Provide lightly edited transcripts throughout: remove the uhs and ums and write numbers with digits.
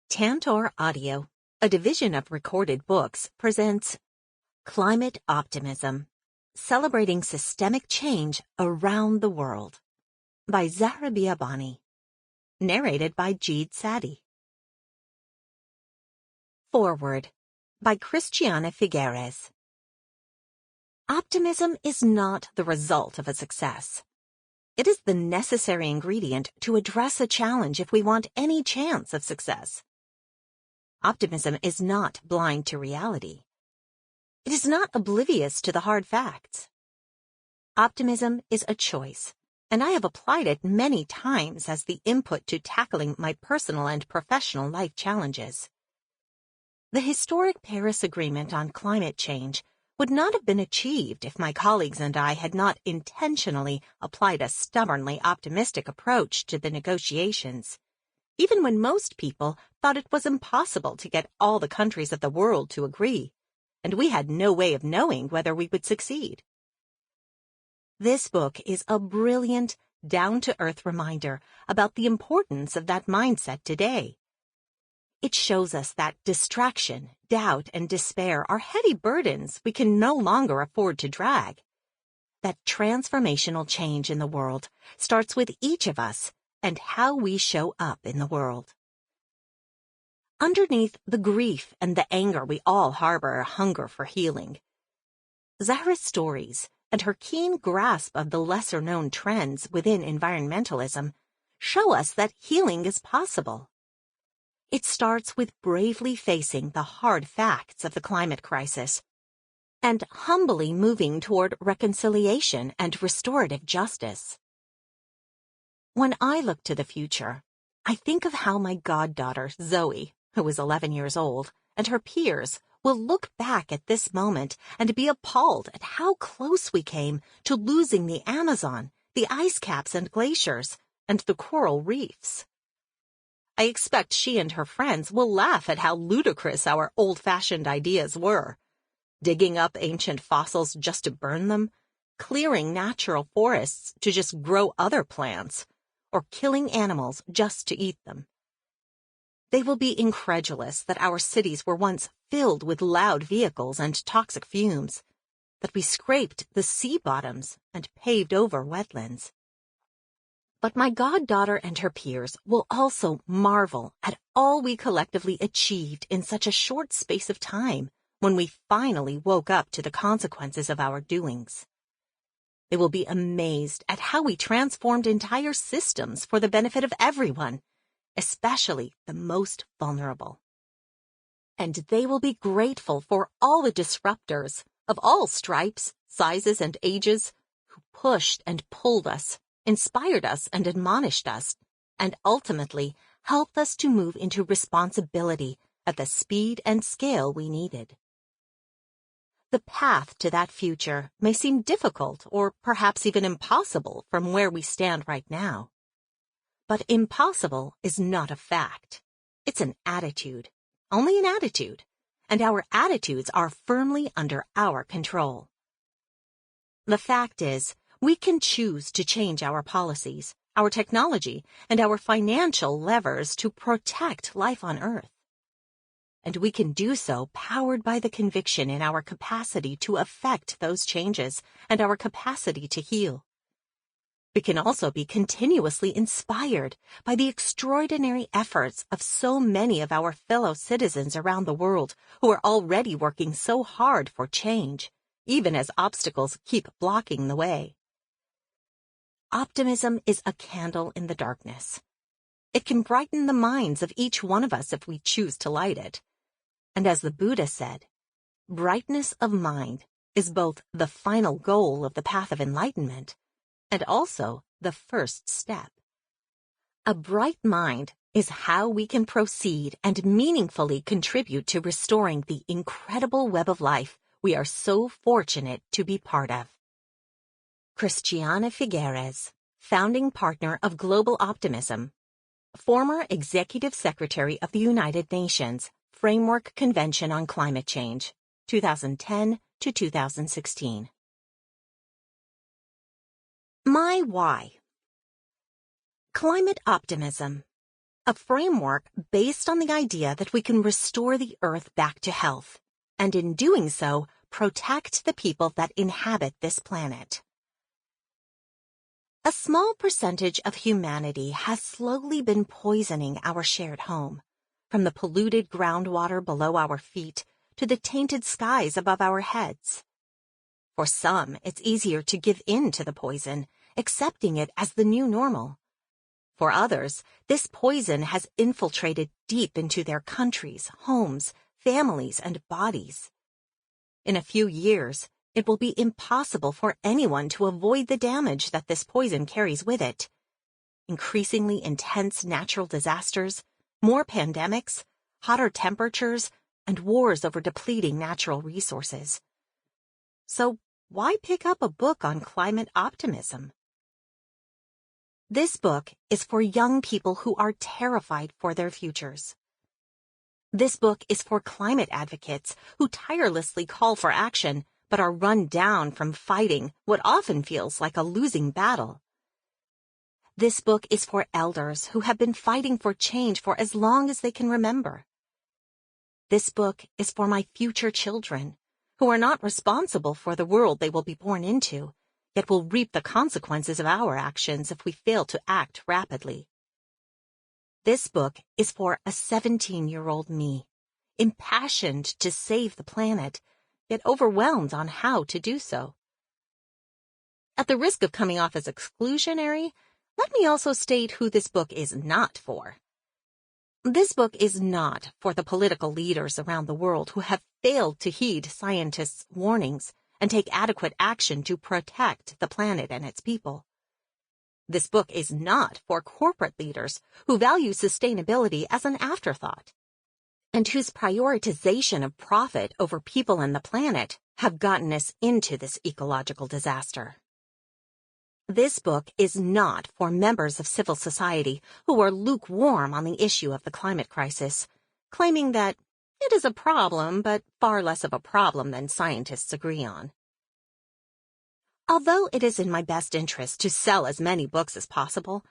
Tantor Audio, a division of Recorded Books, presents Climate Optimism, Celebrating Systemic Change Around the World, by Zahra Biabani, narrated by Jeed Saddy. Foreword, by Christiana Figueres. Optimism is not the result of a success. It is the necessary ingredient to address a challenge if we want any chance of success. Optimism is not blind to reality. It is not oblivious to the hard facts. Optimism is a choice, and I have applied it many times as the input to tackling my personal and professional life challenges. The historic Paris Agreement on climate change would not have been achieved if my colleagues and I had not intentionally applied a stubbornly optimistic approach to the negotiations, even when most people thought it was impossible to get all the countries of the world to agree, and we had no way of knowing whether we would succeed. This book is a brilliant, down-to-earth reminder about the importance of that mindset today. It shows us that distraction, doubt, and despair are heavy burdens we can no longer afford to drag. That transformational change in the world starts with each of us and how we show up in the world. Underneath the grief and the anger we all harbor a hunger for healing. Zahra's stories and her keen grasp of the lesser-known trends within environmentalism show us that healing is possible. It starts with bravely facing the hard facts of the climate crisis and humbly moving toward reconciliation and restorative justice. When I look to the future, I think of how my goddaughter, Zoe, who is 11 years old, and her peers will look back at this moment and be appalled at how close we came to losing the Amazon, the ice caps and glaciers, and the coral reefs. I expect she and her friends will laugh at how ludicrous our old-fashioned ideas were. Digging up ancient fossils just to burn them, clearing natural forests to just grow other plants, or killing animals just to eat them. They will be incredulous that our cities were once filled with loud vehicles and toxic fumes, that we scraped the sea bottoms and paved over wetlands. But my goddaughter and her peers will also marvel at all we collectively achieved in such a short space of time when we finally woke up to the consequences of our doings. They will be amazed at how we transformed entire systems for the benefit of everyone, especially the most vulnerable. And they will be grateful for all the disruptors of all stripes, sizes, and ages who pushed and pulled us, inspired us and admonished us, and ultimately helped us to move into responsibility at the speed and scale we needed. The path to that future may seem difficult or perhaps even impossible from where we stand right now. But impossible is not a fact. It's an attitude, only an attitude, and our attitudes are firmly under our control. The fact is, we can choose to change our policies, our technology, and our financial levers to protect life on Earth. And we can do so powered by the conviction in our capacity to affect those changes and our capacity to heal. We can also be continuously inspired by the extraordinary efforts of so many of our fellow citizens around the world who are already working so hard for change, even as obstacles keep blocking the way. Optimism is a candle in the darkness. It can brighten the minds of each one of us if we choose to light it. And as the Buddha said, brightness of mind is both the final goal of the path of enlightenment and also the first step. A bright mind is how we can proceed and meaningfully contribute to restoring the incredible web of life we are so fortunate to be part of. Christiana Figueres, founding partner of Global Optimism, former Executive Secretary of the United Nations Framework Convention on Climate Change, 2010 to 2016. My why. Climate optimism. a framework based on the idea that we can restore the Earth back to health, and in doing so, protect the people that inhabit this planet. A small percentage of humanity has slowly been poisoning our shared home, from the polluted groundwater below our feet to the tainted skies above our heads. For some, it's easier to give in to the poison, accepting it as the new normal. For others, this poison has infiltrated deep into their countries, homes, families, and bodies. In a few years, it will be impossible for anyone to avoid the damage that this poison carries with it. Increasingly intense natural disasters, more pandemics, hotter temperatures, and wars over depleting natural resources. So, why pick up a book on climate optimism? This book is for young people who are terrified for their futures. This book is for climate advocates who tirelessly call for action but are run down from fighting what often feels like a losing battle. This book is for elders who have been fighting for change for as long as they can remember. This book is for my future children, who are not responsible for the world they will be born into, yet will reap the consequences of our actions if we fail to act rapidly. This book is for a 17-year-old me, impassioned to save the planet, yet overwhelmed on how to do so. At the risk of coming off as exclusionary, let me also state who this book is not for. This book is not for the political leaders around the world who have failed to heed scientists' warnings and take adequate action to protect the planet and its people. This book is not for corporate leaders who value sustainability as an afterthought, and whose prioritization of profit over people and the planet have gotten us into this ecological disaster. This book is not for members of civil society who are lukewarm on the issue of the climate crisis, claiming that it is a problem, but far less of a problem than scientists agree on. Although it is in my best interest to sell as many books as possible,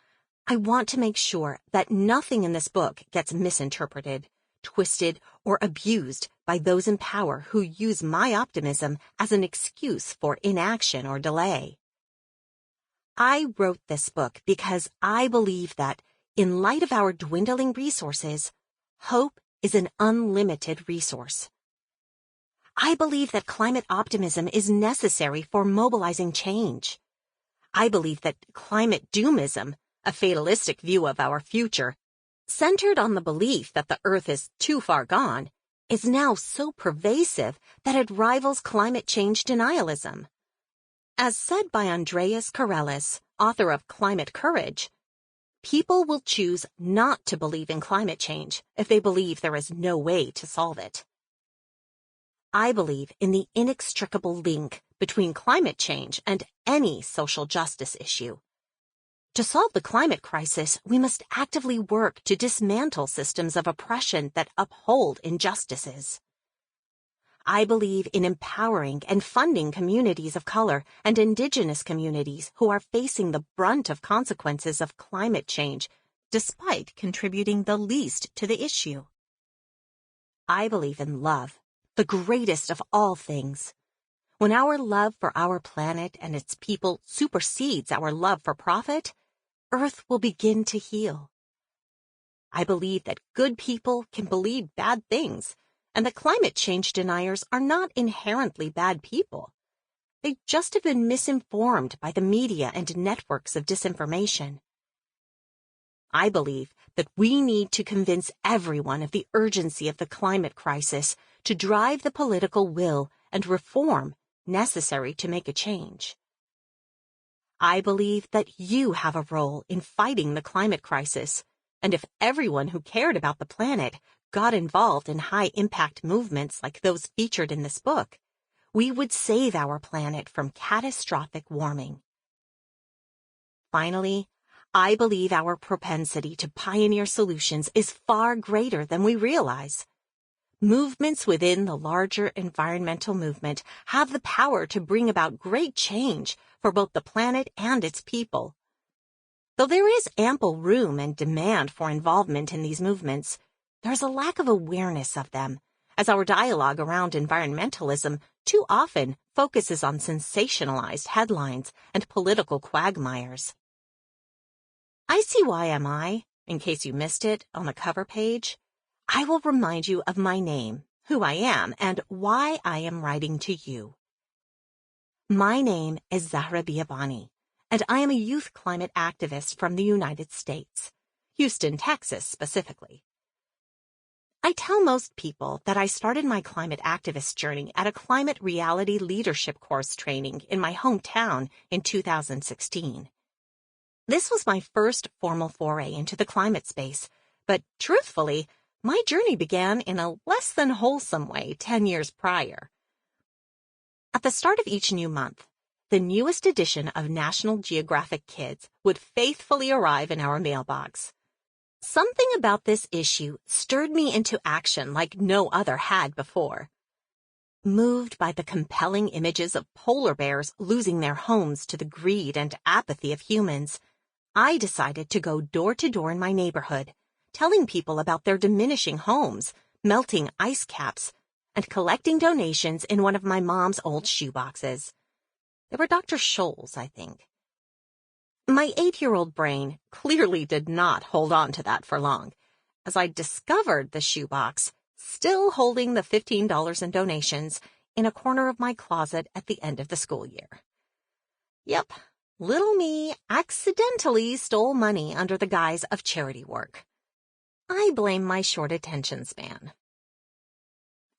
I want to make sure that nothing in this book gets misinterpreted, twisted, or abused by those in power who use my optimism as an excuse for inaction or delay. I wrote this book because I believe that, in light of our dwindling resources, hope is an unlimited resource. I believe that climate optimism is necessary for mobilizing change. I believe that climate doomism, a fatalistic view of our future, centered on the belief that the Earth is too far gone, is now so pervasive that it rivals climate change denialism. As said by Andreas Karelis, author of Climate Courage, people will choose not to believe in climate change if they believe there is no way to solve it. I believe in the inextricable link between climate change and any social justice issue. To solve the climate crisis, we must actively work to dismantle systems of oppression that uphold injustices. I believe in empowering and funding communities of color and indigenous communities who are facing the brunt of consequences of climate change, despite contributing the least to the issue. I believe in love, the greatest of all things. When our love for our planet and its people supersedes our love for profit, Earth will begin to heal. I believe that good people can believe bad things, and that climate change deniers are not inherently bad people. They just have been misinformed by the media and networks of disinformation. I believe that we need to convince everyone of the urgency of the climate crisis to drive the political will and reform necessary to make a change. I believe that you have a role in fighting the climate crisis, and if everyone who cared about the planet got involved in high-impact movements like those featured in this book, we would save our planet from catastrophic warming. Finally, I believe our propensity to pioneer solutions is far greater than we realize. Movements within the larger environmental movement have the power to bring about great change for both the planet and its people. Though there is ample room and demand for involvement in these movements, there is a lack of awareness of them, as our dialogue around environmentalism too often focuses on sensationalized headlines and political quagmires. ICYMI, in case you missed it on the cover page, I will remind you of my name, who I am, and why I am writing to you. My name is Zahra Biabani, and I am a youth climate activist from the United States, Houston, Texas specifically. I tell most people that I started my climate activist journey at a climate reality leadership course training in my hometown in 2016. This was my first formal foray into the climate space, but truthfully, my journey began in a less than wholesome way 10 years prior. At the start of each new month, the newest edition of National Geographic Kids would faithfully arrive in our mailbox. Something about this issue stirred me into action like no other had before. Moved by the compelling images of polar bears losing their homes to the greed and apathy of humans, I decided to go door to door in my neighborhood, telling people about their diminishing homes, melting ice caps, and collecting donations in one of my mom's old shoeboxes. They were Dr. Scholl's, I think. My 8-year-old brain clearly did not hold on to that for long, as I discovered the shoebox, still holding the $15 in donations, in a corner of my closet at the end of the school year. Yep, little me accidentally stole money under the guise of charity work. I blame my short attention span.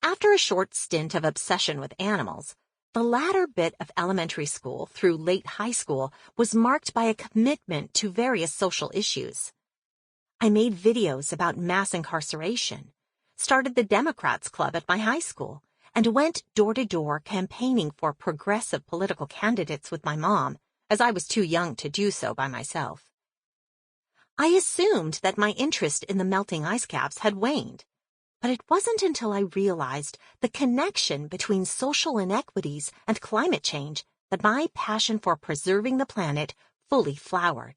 After a short stint of obsession with animals, the latter bit of elementary school through late high school was marked by a commitment to various social issues. I made videos about mass incarceration, started the Democrats Club at my high school, and went door to door campaigning for progressive political candidates with my mom, as I was too young to do so by myself. I assumed that my interest in the melting ice caps had waned, but it wasn't until I realized the connection between social inequities and climate change that my passion for preserving the planet fully flowered.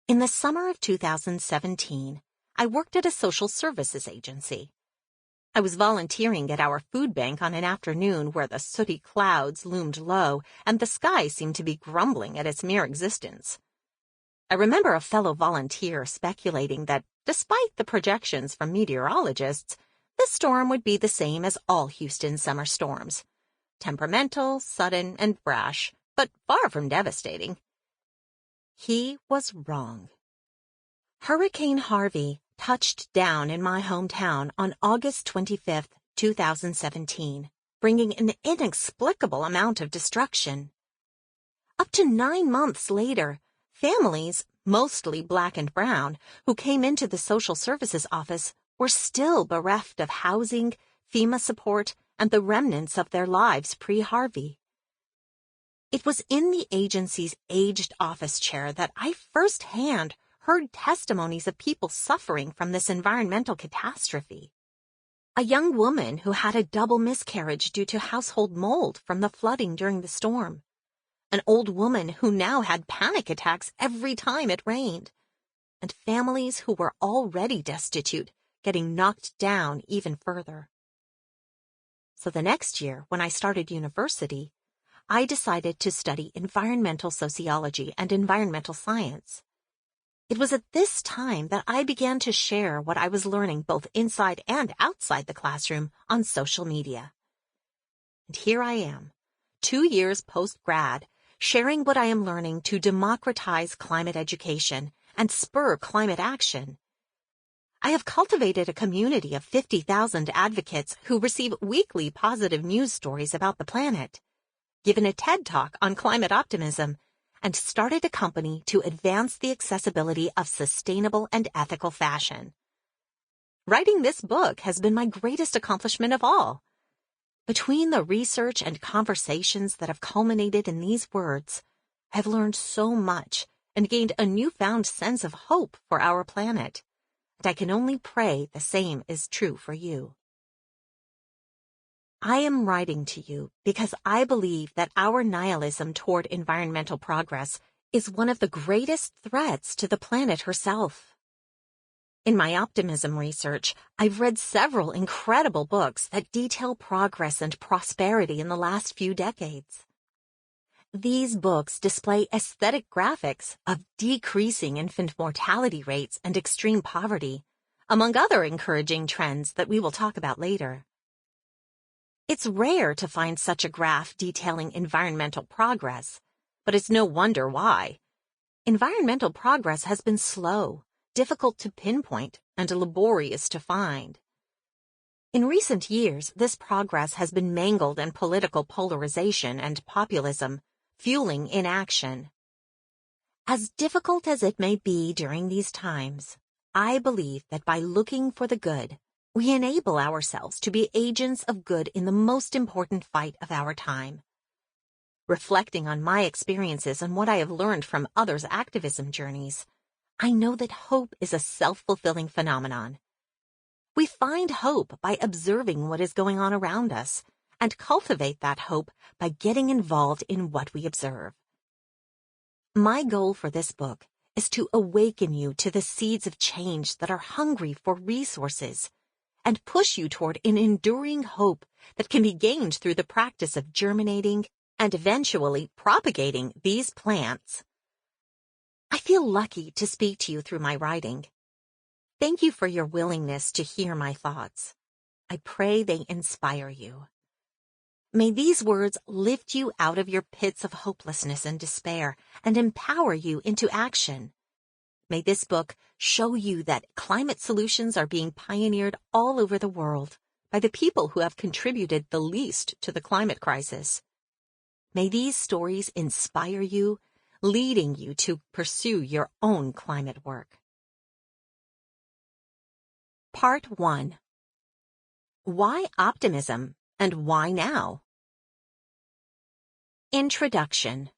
In the summer of 2017, I worked at a social services agency. I was volunteering at our food bank on an afternoon where the sooty clouds loomed low and the sky seemed to be grumbling at its mere existence. I remember a fellow volunteer speculating that, despite the projections from meteorologists, this storm would be the same as all Houston summer storms. Temperamental, sudden, and brash, but far from devastating. He was wrong. Hurricane Harvey touched down in my hometown on August 25, 2017, bringing an inexplicable amount of destruction. Up to 9 months later, families, mostly Black and brown, who came into the social services office were still bereft of housing, FEMA support, and the remnants of their lives pre-Harvey. It was in the agency's aged office chair that I firsthand heard testimonies of people suffering from this environmental catastrophe. A young woman who had a double miscarriage due to household mold from the flooding during the storm. An old woman who now had panic attacks every time it rained, and families who were already destitute getting knocked down even further. So the next year, when I started university, I decided to study environmental sociology and environmental science. It was at this time that I began to share what I was learning both inside and outside the classroom on social media. And here I am, 2 years post-grad, sharing what I am learning to democratize climate education and spur climate action. I have cultivated a community of 50,000 advocates who receive weekly positive news stories about the planet, given a TED Talk on climate optimism, and started a company to advance the accessibility of sustainable and ethical fashion. Writing this book has been my greatest accomplishment of all. Between the research and conversations that have culminated in these words, I have learned so much and gained a newfound sense of hope for our planet, and I can only pray the same is true for you. I am writing to you because I believe that our nihilism toward environmental progress is one of the greatest threats to the planet herself. In my optimism research, I've read several incredible books that detail progress and prosperity in the last few decades. These books display aesthetic graphics of decreasing infant mortality rates and extreme poverty, among other encouraging trends that we will talk about later. It's rare to find such a graph detailing environmental progress, but it's no wonder why. Environmental progress has been slow, difficult to pinpoint, and laborious to find. In recent years, this progress has been mangled in political polarization and populism, fueling inaction. As difficult as it may be during these times, I believe that by looking for the good, we enable ourselves to be agents of good in the most important fight of our time. Reflecting on my experiences and what I have learned from others' activism journeys, I know that hope is a self-fulfilling phenomenon. We find hope by observing what is going on around us and cultivate that hope by getting involved in what we observe. My goal for this book is to awaken you to the seeds of change that are hungry for resources and push you toward an enduring hope that can be gained through the practice of germinating and eventually propagating these plants. I feel lucky to speak to you through my writing. Thank you for your willingness to hear my thoughts. I pray they inspire you. May these words lift you out of your pits of hopelessness and despair and empower you into action. May this book show you that climate solutions are being pioneered all over the world by the people who have contributed the least to the climate crisis. May these stories inspire you, leading you to pursue your own climate work. Part 1. Why optimism and why now? Introduction.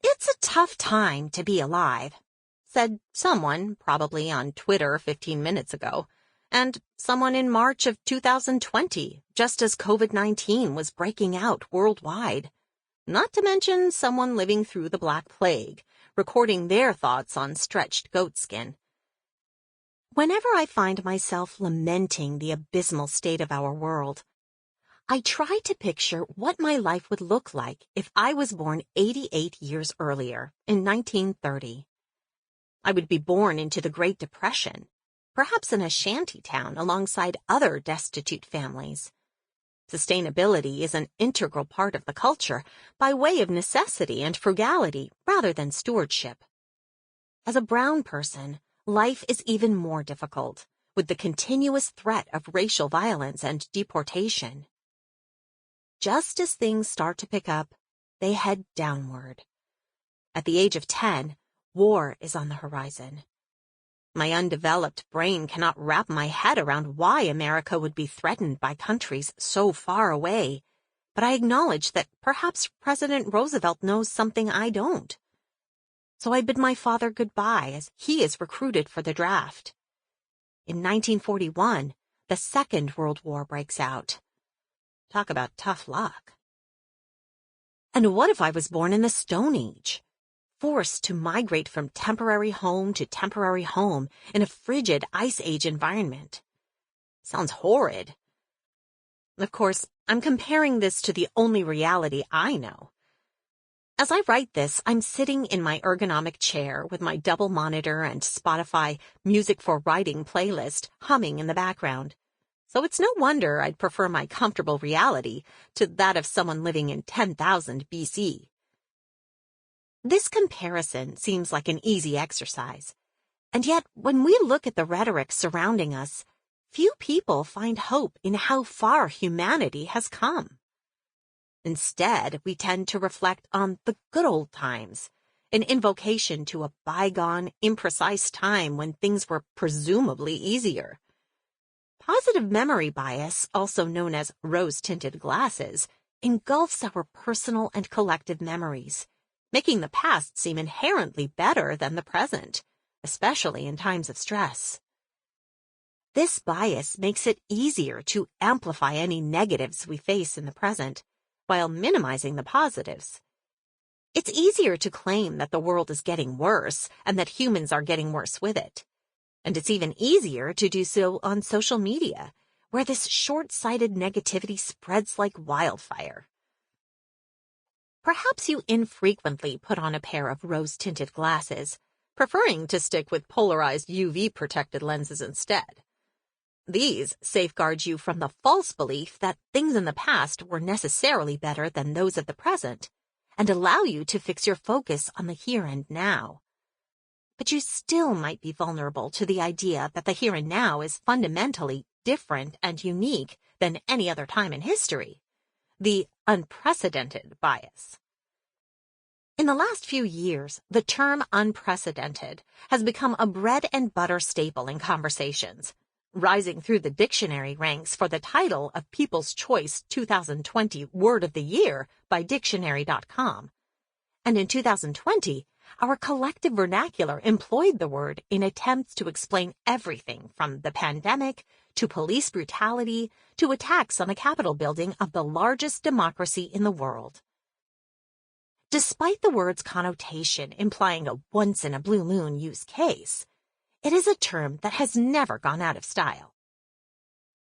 It's a tough time to be alive, said someone probably on Twitter 15 minutes ago, and someone in March of 2020, just as COVID-19 was breaking out worldwide. Not to mention someone living through the Black Plague, recording their thoughts on stretched goatskin. Whenever I find myself lamenting the abysmal state of our world, I try to picture what my life would look like if I was born 88 years earlier, in 1930. I would be born into the Great Depression, perhaps in a shanty town alongside other destitute families. Sustainability is an integral part of the culture by way of necessity and frugality rather than stewardship. As a brown person, life is even more difficult, with the continuous threat of racial violence and deportation. Just as things start to pick up, they head downward. At the age of 10, war is on the horizon. My undeveloped brain cannot wrap my head around why America would be threatened by countries so far away, but I acknowledge that perhaps President Roosevelt knows something I don't. So I bid my father goodbye as he is recruited for the draft. In 1941, the Second World War breaks out. Talk about tough luck. And what if I was born in the Stone Age, forced to migrate from temporary home to temporary home in a frigid Ice Age environment? Sounds horrid. Of course, I'm comparing this to the only reality I know. As I write this, I'm sitting in my ergonomic chair with my double monitor and Spotify Music for Writing playlist humming in the background. So it's no wonder I'd prefer my comfortable reality to that of someone living in 10,000 BC. This comparison seems like an easy exercise, and yet when we look at the rhetoric surrounding us, few people find hope in how far humanity has come. Instead, we tend to reflect on the good old times, an invocation to a bygone, imprecise time when things were presumably easier. Positive memory bias, also known as rose-tinted glasses, engulfs our personal and collective memories, making the past seem inherently better than the present, especially in times of stress. This bias makes it easier to amplify any negatives we face in the present, while minimizing the positives. It's easier to claim that the world is getting worse and that humans are getting worse with it. And it's even easier to do so on social media, where this short-sighted negativity spreads like wildfire. Perhaps you infrequently put on a pair of rose-tinted glasses, preferring to stick with polarized UV-protected lenses instead. These safeguard you from the false belief that things in the past were necessarily better than those of the present, and allow you to fix your focus on the here and now. But you still might be vulnerable to the idea that the here and now is fundamentally different and unique than any other time in history, the unprecedented bias. In the last few years, the term unprecedented has become a bread and butter staple in conversations, rising through the dictionary ranks for the title of People's Choice 2020 Word of the Year by Dictionary.com. And in 2020, our collective vernacular employed the word in attempts to explain everything from the pandemic to police brutality to attacks on the Capitol building of the largest democracy in the world. Despite the word's connotation implying a once-in-a-blue-moon use case, it is a term that has never gone out of style.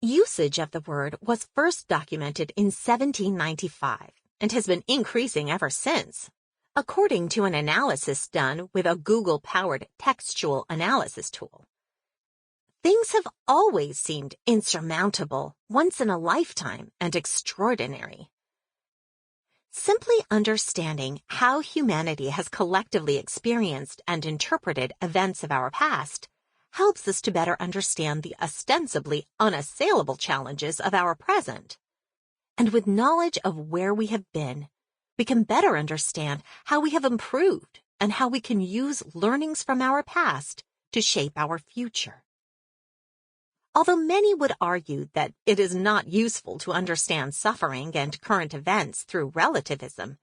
Usage of the word was first documented in 1795 and has been increasing ever since, according to an analysis done with a Google-powered textual analysis tool. Things have always seemed insurmountable, once in a lifetime, and extraordinary. Simply understanding how humanity has collectively experienced and interpreted events of our past helps us to better understand the ostensibly unassailable challenges of our present. And with knowledge of where we have been, we can better understand how we have improved and how we can use learnings from our past to shape our future. Although many would argue that it is not useful to understand suffering and current events through relativism,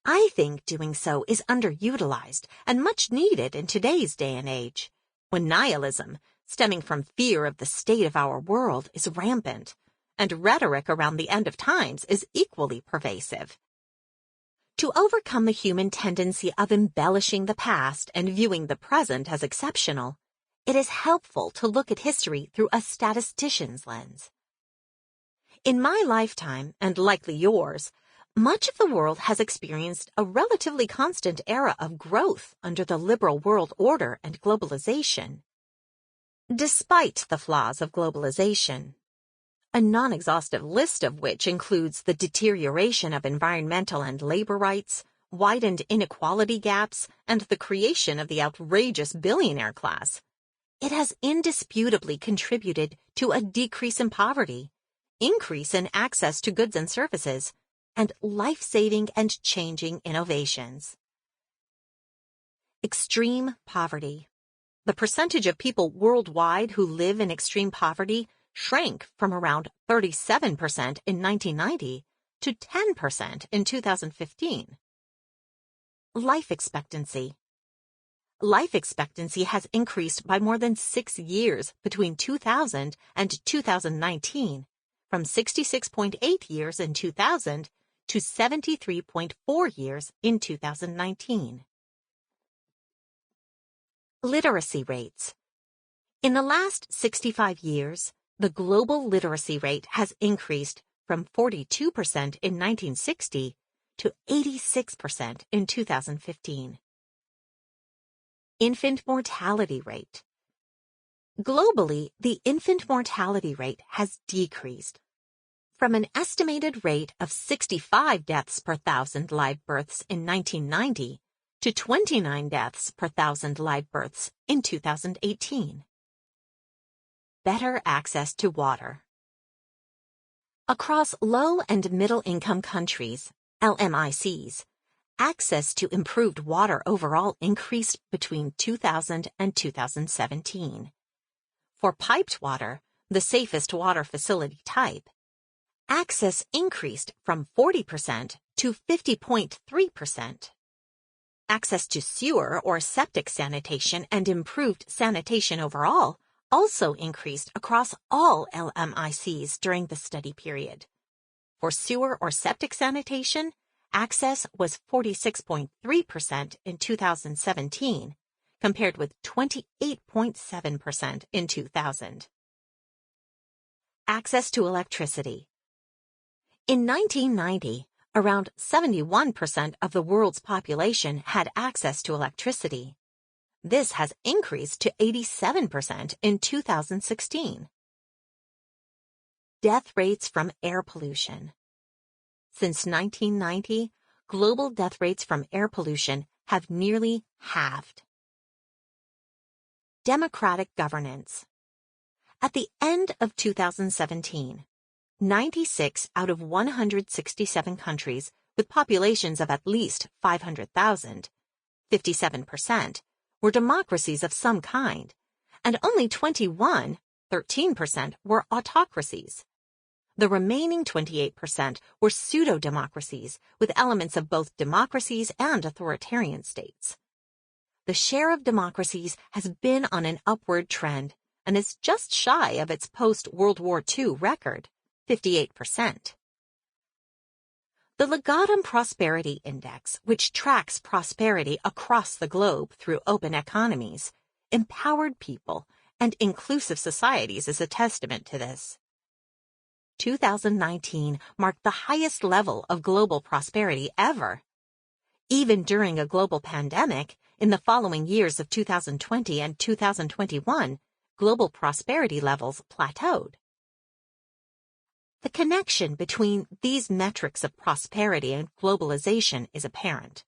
I think doing so is underutilized and much needed in today's day and age, when nihilism, stemming from fear of the state of our world, is rampant, and rhetoric around the end of times is equally pervasive. To overcome the human tendency of embellishing the past and viewing the present as exceptional, it is helpful to look at history through a statistician's lens. In my lifetime, and likely yours, much of the world has experienced a relatively constant era of growth under the liberal world order and globalization. Despite the flaws of globalization, a non-exhaustive list of which includes the deterioration of environmental and labor rights, widened inequality gaps, and the creation of the outrageous billionaire class, it has indisputably contributed to a decrease in poverty, increase in access to goods and services, and life-saving and changing innovations. Extreme poverty. The percentage of people worldwide who live in extreme poverty shrank from around 37% in 1990 to 10% in 2015. Life expectancy. Life expectancy has increased by more than 6 years between 2000 and 2019, from 66.8 years in 2000 to 73.4 years in 2019. Literacy rates. In the last 65 years, the global literacy rate has increased from 42% in 1960 to 86% in 2015. Infant mortality rate. Globally, the infant mortality rate has decreased from an estimated rate of 65 deaths per thousand live births in 1990 to 29 deaths per thousand live births in 2018. Better access to water. Across low- and middle-income countries, LMICs, access to improved water overall increased between 2000 and 2017. For piped water, the safest water facility type, access increased from 40% to 50.3%. Access to sewer or septic sanitation and improved sanitation overall also increased across all LMICs during the study period. For sewer or septic sanitation, access was 46.3% in 2017, compared with 28.7% in 2000. Access to electricity. In 1990, around 71% of the world's population had access to electricity. This has increased to 87% in 2016. Death rates from air pollution. Since 1990, global death rates from air pollution have nearly halved. Democratic governance. At the end of 2017, 96 out of 167 countries with populations of at least 500,000, 57%, were democracies of some kind, and only 21, 13%, were autocracies. The remaining 28% were pseudo-democracies with elements of both democracies and authoritarian states. The share of democracies has been on an upward trend and is just shy of its post-World War II record, 58%. The Legatum Prosperity Index, which tracks prosperity across the globe through open economies, empowered people, and inclusive societies, is a testament to this. 2019 marked the highest level of global prosperity ever. Even during a global pandemic, in the following years of 2020 and 2021, global prosperity levels plateaued. The connection between these metrics of prosperity and globalization is apparent.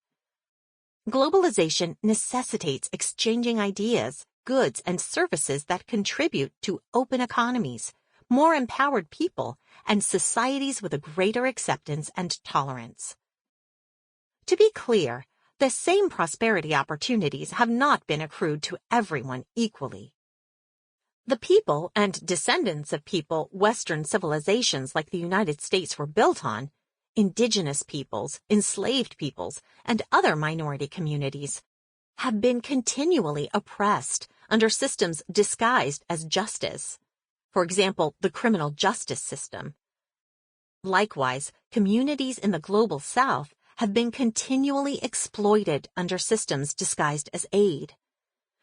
Globalization necessitates exchanging ideas, goods, and services that contribute to open economies, more empowered people, and societies with a greater acceptance and tolerance. To be clear, the same prosperity opportunities have not been accrued to everyone equally. The people and descendants of people Western civilizations like the United States were built on, indigenous peoples, enslaved peoples, and other minority communities, have been continually oppressed under systems disguised as justice. For example, the criminal justice system. Likewise, communities in the global South have been continually exploited under systems disguised as aid.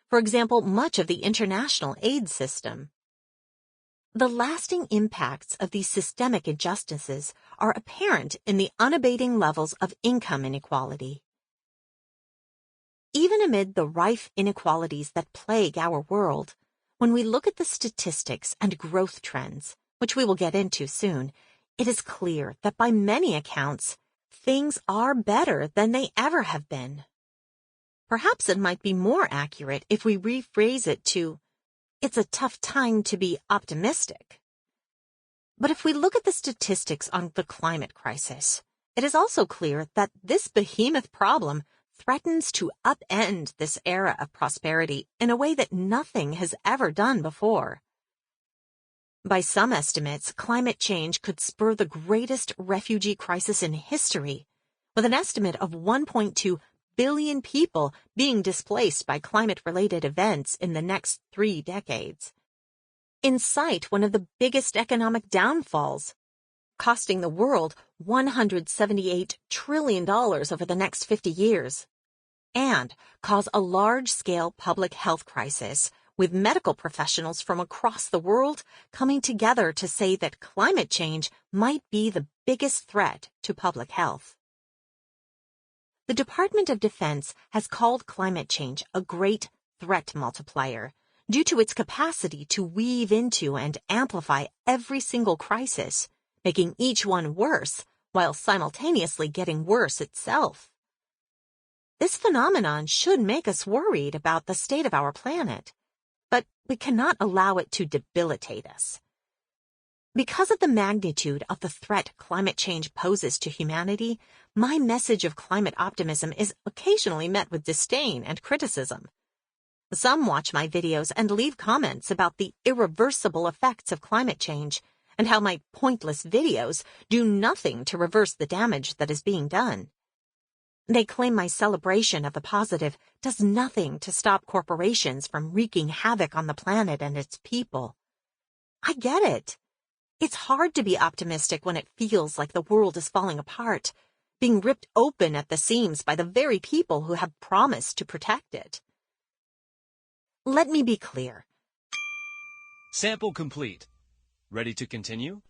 For example, much of the international aid system. The lasting impacts of these systemic injustices are apparent in the unabating levels of income inequality. Even amid the rife inequalities that plague our world, when we look at the statistics and growth trends, which we will get into soon, it is clear that by many accounts, things are better than they ever have been. Perhaps it might be more accurate if we rephrase it to, it's a tough time to be optimistic. But if we look at the statistics on the climate crisis, it is also clear that this behemoth problem threatens to upend this era of prosperity in a way that nothing has ever done before. By some estimates, climate change could spur the greatest refugee crisis in history, with an estimate of 1.2 billion people being displaced by climate-related events in the next 3 decades. Incite one of the biggest economic downfalls, costing the world $178 trillion over the next 50 years, and cause a large-scale public health crisis, with medical professionals from across the world coming together to say that climate change might be the biggest threat to public health. The Department of Defense has called climate change a great threat multiplier due to its capacity to weave into and amplify every single crisis, making each one worse while simultaneously getting worse itself. This phenomenon should make us worried about the state of our planet, but we cannot allow it to debilitate us. Because of the magnitude of the threat climate change poses to humanity, my message of climate optimism is occasionally met with disdain and criticism. Some watch my videos and leave comments about the irreversible effects of climate change and how my pointless videos do nothing to reverse the damage that is being done. They claim my celebration of the positive does nothing to stop corporations from wreaking havoc on the planet and its people. I get it. It's hard to be optimistic when it feels like the world is falling apart, being ripped open at the seams by the very people who have promised to protect it. Let me be clear. Sample complete. Ready to continue?